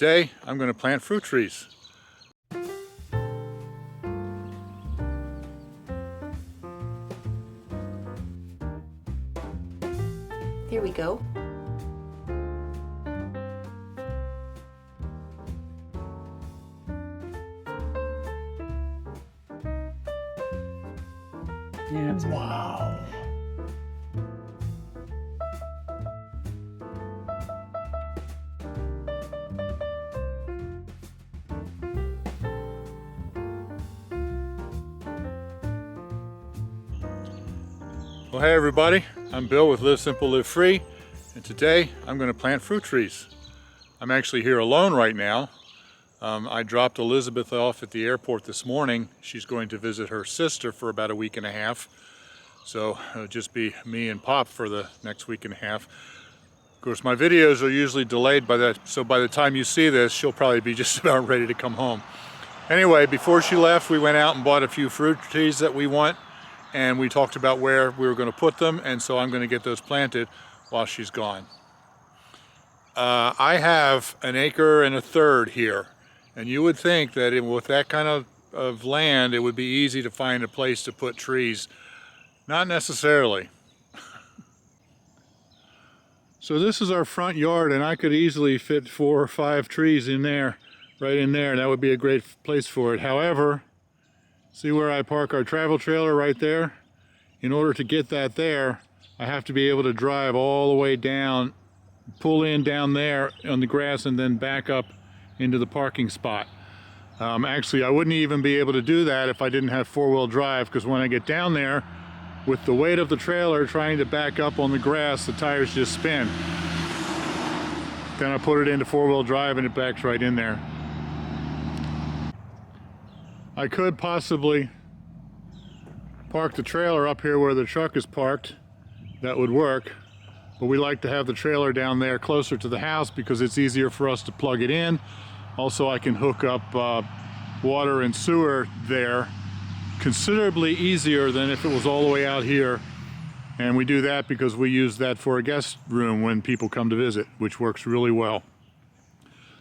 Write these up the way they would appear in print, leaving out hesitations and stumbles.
today I'm going to plant fruit trees. Here we go. Wow. Well, hey everybody, I'm Bill with Live Simple, Live Free, and today I'm going to plant fruit trees. I'm actually here alone right now. I dropped Elizabeth off at the airport this morning. She's going to visit her sister for about a week and a half. So it'll just be me and Pop for the next week and a half. Of course, my videos are usually delayed by that, so by the time you see this, she'll probably be just about ready to come home. Anyway, before she left, we went out and bought a few fruit trees that we want, and we talked about where we were going to put them, and so I'm going to get those planted while she's gone. I have 1.33 acres here, and you would think that with that kind of land, it would be easy to find a place to put trees. Not necessarily. So this is our front yard, and I could easily fit 4 or 5 trees in there, right in there. That would be a great place for it. However, see where I park our travel trailer right there? In order to get that there, I have to be able to drive all the way down, pull in down there on the grass, and then back up into the parking spot. Actually, I wouldn't even be able to do that if I didn't have 4-wheel drive, because when I get down there, with the weight of the trailer trying to back up on the grass, the tires just spin. Then I put it into 4-wheel drive and it backs right in there. I could possibly park the trailer up here where the truck is parked. That would work. But we like to have the trailer down there closer to the house because it's easier for us to plug it in. Also, I can hook up water and sewer there considerably easier than if it was all the way out here. And we do that because we use that for a guest room when people come to visit, which works really well.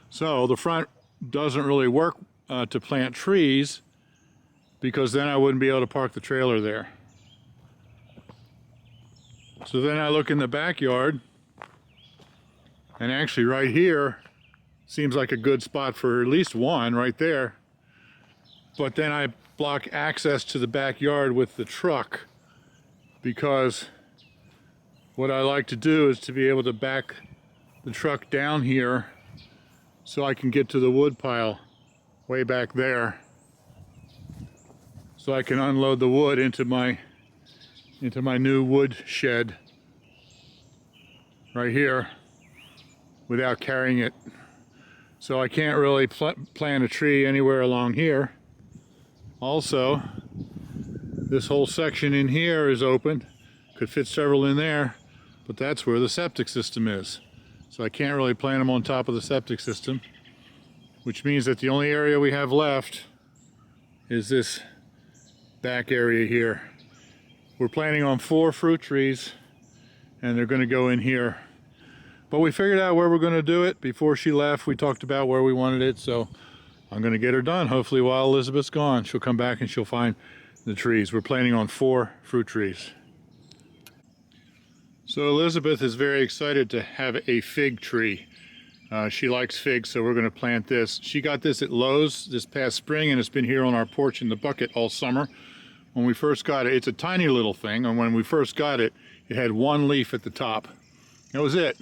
So the front doesn't really work to plant trees because then I wouldn't be able to park the trailer there. So then I look in the backyard, and actually right here seems like a good spot for at least one right there. But then I block access to the backyard with the truck because what I like to do is to be able to back the truck down here so I can get to the wood pile way back there, so I can unload the wood into my new wood shed right here without carrying it. So I can't really plant a tree anywhere along here. Also, this whole section in here is open. Could fit several in there, but that's where the septic system is. So I can't really plant them on top of the septic system, which means that the only area we have left is this back area here. We're planting on 4 fruit trees, and they're going to go in here. But we figured out where we're going to do it. Before she left, we talked about where we wanted it, so I'm going to get her done. Hopefully while Elizabeth's gone, she'll come back and she'll find the trees. We're planting on 4 fruit trees. So Elizabeth is very excited to have a fig tree. She likes figs, so we're going to plant this. She got this at Lowe's this past spring, and it's been here on our porch in the bucket all summer. When we first got it, it's a tiny little thing, and when we first got it, it had 1 leaf at the top. That was it.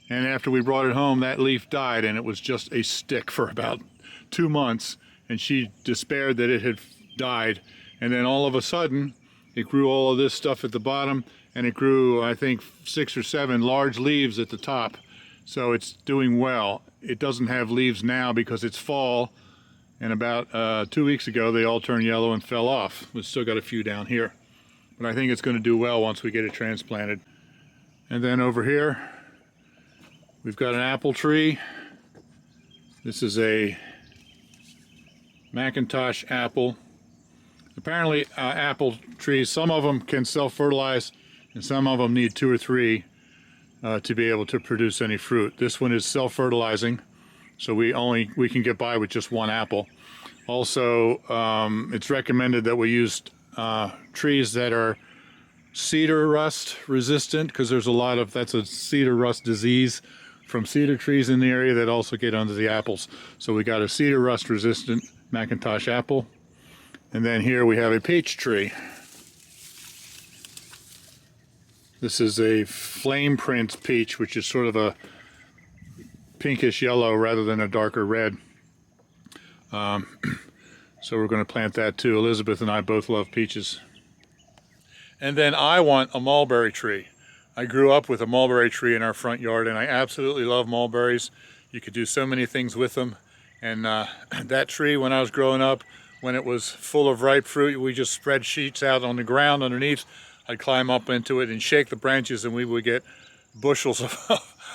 And after we brought it home, that leaf died, and it was just a stick for about 2 months, and she despaired that it had died. And then all of a sudden, it grew all of this stuff at the bottom, and it grew, I think, 6 or 7 large leaves at the top. So it's doing well. It doesn't have leaves now because it's fall, and about 2 weeks ago, they all turned yellow and fell off. We've still got a few down here, but I think it's going to do well once we get it transplanted. And then over here, we've got an apple tree. This is a Macintosh apple. Apparently apple trees, some of them can self-fertilize and some of them need 2 or 3 to be able to produce any fruit. This one is self-fertilizing, So we can get by with just one apple. Also, it's recommended that we use trees that are cedar rust resistant, because there's a lot of, that's a cedar rust disease from cedar trees in the area that also get under the apples. So we got a cedar rust resistant McIntosh apple. And then here we have a peach tree. This is a flame print peach, which is sort of a pinkish yellow rather than a darker red. So we're going to plant that too. Elizabeth and I both love peaches. And then I want a mulberry tree. I grew up with a mulberry tree in our front yard, and I absolutely love mulberries. You could do so many things with them. And that tree, when I was growing up, when it was full of ripe fruit, we just spread sheets out on the ground underneath. I'd climb up into it and shake the branches, and we would get bushels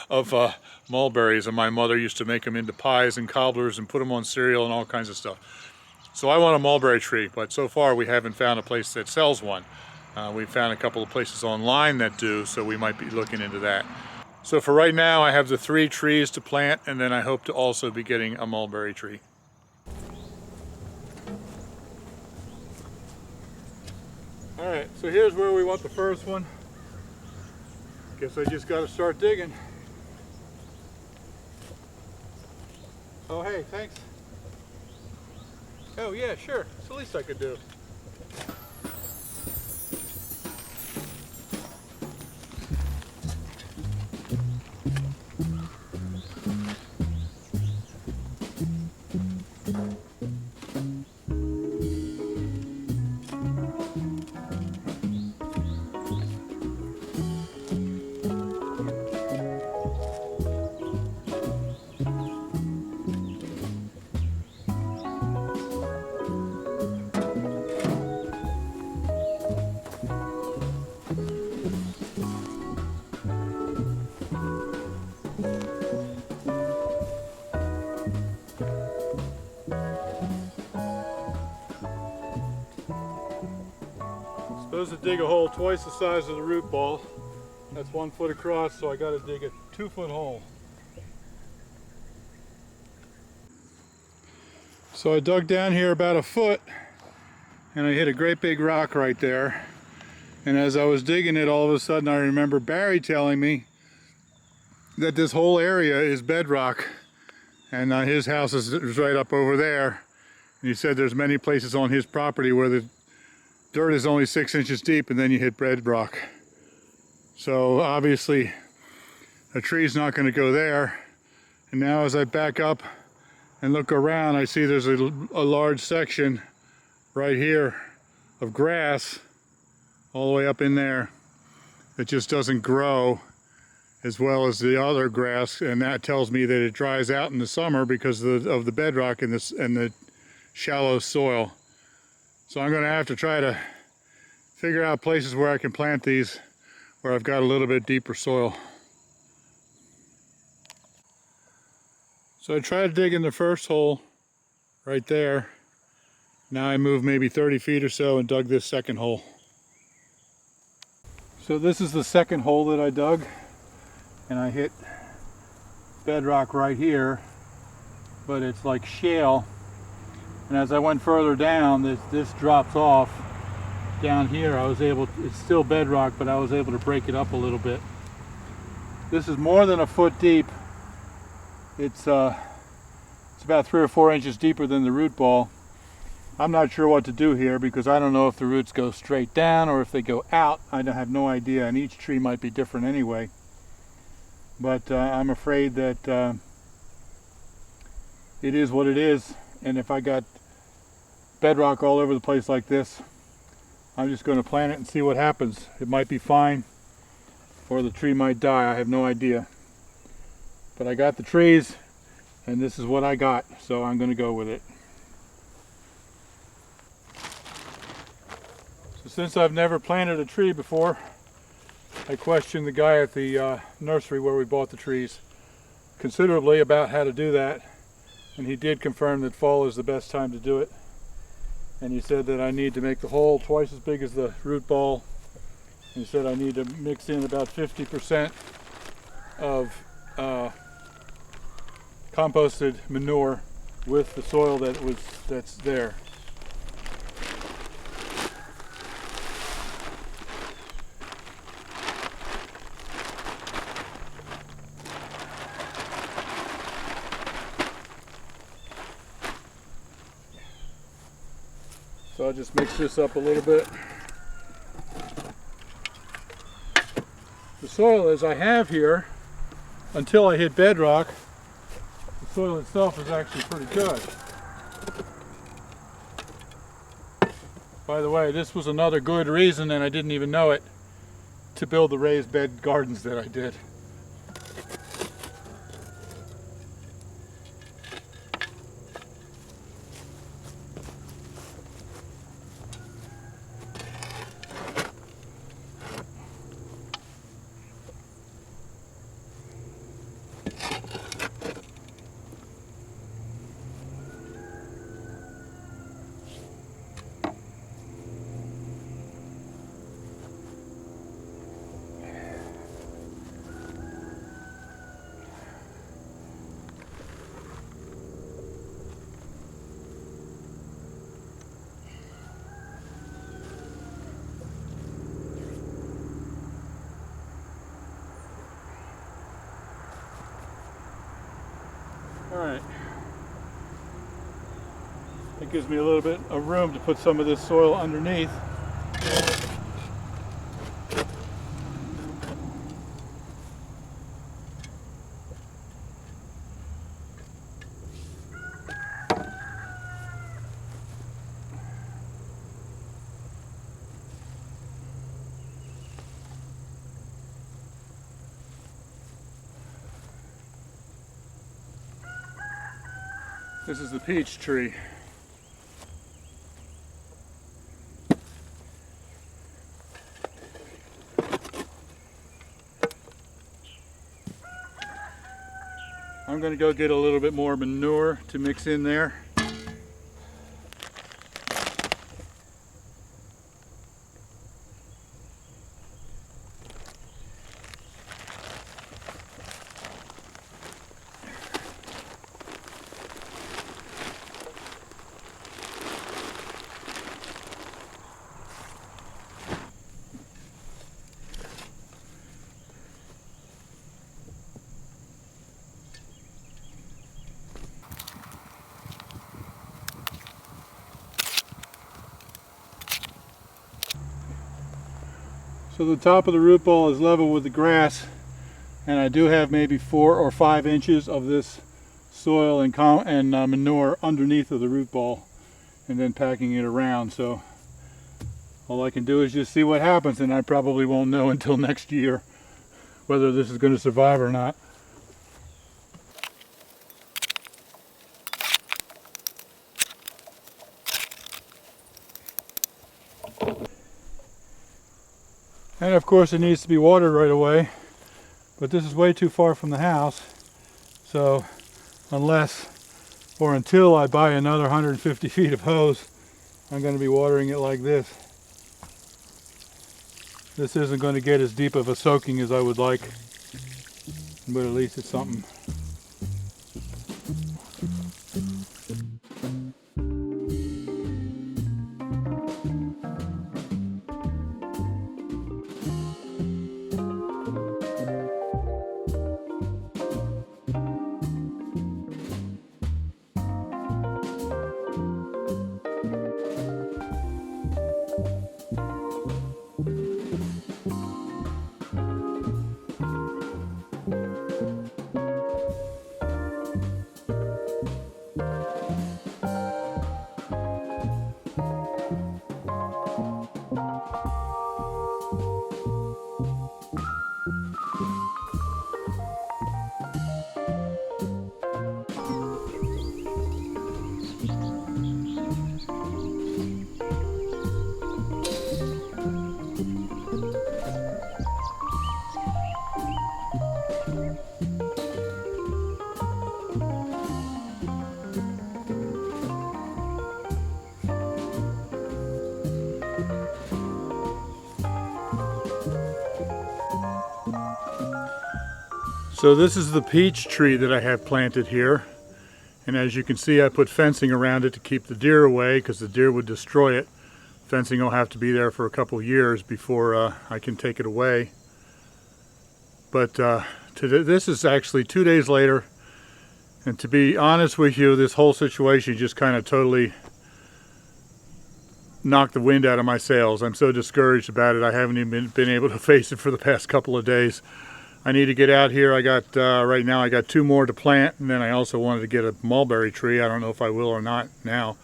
of mulberries. And my mother used to make them into pies and cobblers and put them on cereal and all kinds of stuff. So I want a mulberry tree, but so far we haven't found a place that sells one. We've found a couple of places online that do, so we might be looking into that. So for right now, I have the 3 trees to plant, and then I hope to also be getting a mulberry tree. All right, so here's where we want the first one. Guess I just got to start digging. Oh, hey, thanks. Oh, yeah, sure. It's the least I could do. Supposed to dig a hole twice the size of the root ball. That's 1 foot across, so I got to dig a 2-foot hole. So I dug down here about 1 foot, and I hit a great big rock right there. And as I was digging it, all of a sudden I remember Barry telling me that this whole area is bedrock, and his house is right up over there. And he said there's many places on his property where the dirt is only 6 inches deep, and then you hit bedrock. So obviously a tree's not going to go there. And now as I back up and look around, I see there's a large section right here of grass all the way up in there that just doesn't grow as well as the other grass, and that tells me that it dries out in the summer because of the bedrock and the shallow soil. So I'm going to have to try to figure out places where I can plant these where I've got a little bit deeper soil. So I tried digging the first hole right there. Now I moved maybe 30 feet or so and dug this second hole. So this is the second hole that I dug, and I hit bedrock right here, but it's like shale. And as I went further down, this drops off. Down here it's still bedrock, but I was able to break it up a little bit. This is more than 1 foot deep. It's about 3 or 4 inches deeper than the root ball. I'm not sure what to do here because I don't know if the roots go straight down or if they go out. I have no idea, and each tree might be different anyway. But I'm afraid that it is what it is, and if I got bedrock all over the place like this, I'm just going to plant it and see what happens. It might be fine, or the tree might die. I have no idea. But I got the trees, and this is what I got, so I'm going to go with it. So since I've never planted a tree before, I questioned the guy at the nursery where we bought the trees considerably about how to do that, and he did confirm that fall is the best time to do it. And he said that I need to make the hole twice as big as the root ball. He said I need to mix in about 50% of composted manure with the soil that's there. So I'll just mix this up a little bit. The soil as I have here, until I hit bedrock, the soil itself is actually pretty good. By the way, this was another good reason, and I didn't even know it, to build the raised bed gardens that I did. Alright, that gives me a little bit of room to put some of this soil underneath. This is the peach tree. I'm going to go get a little bit more manure to mix in there. So the top of the root ball is level with the grass, and I do have maybe 4 or 5 inches of this soil and manure underneath of the root ball, and then packing it around. So all I can do is just see what happens, and I probably won't know until next year whether this is going to survive or not. And of course it needs to be watered right away, but this is way too far from the house, so unless or until I buy another 150 feet of hose, I'm going to be watering it like this. This isn't going to get as deep of a soaking as I would like, but at least it's something. So this is the peach tree that I have planted here. And as you can see, I put fencing around it to keep the deer away because the deer would destroy it. Fencing will have to be there for a couple years before I can take it away. But this is actually 2 days later. And to be honest with you, this whole situation just kind of totally knocked the wind out of my sails. I'm so discouraged about it. I haven't even been able to face it for the past couple of days. I need to get out here. I got right now I got 2 more to plant, and then I also wanted to get a mulberry tree. I don't know if I will or not now.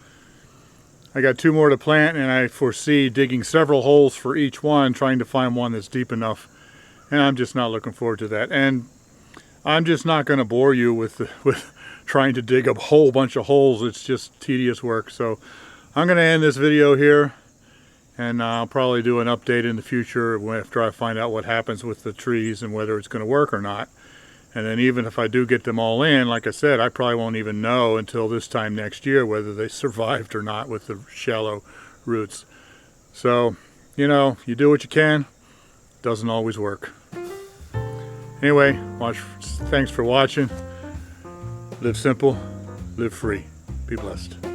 I got 2 more to plant, and I foresee digging several holes for each one, trying to find one that's deep enough. And I'm just not looking forward to that. And I'm just not going to bore you with trying to dig a whole bunch of holes. It's just tedious work. So I'm going to end this video here. And I'll probably do an update in the future after I find out what happens with the trees and whether it's going to work or not. And then even if I do get them all in, like I said, I probably won't even know until this time next year whether they survived or not with the shallow roots. So, you know, you do what you can. Doesn't always work. Anyway, thanks for watching. Live simple, live free. Be blessed.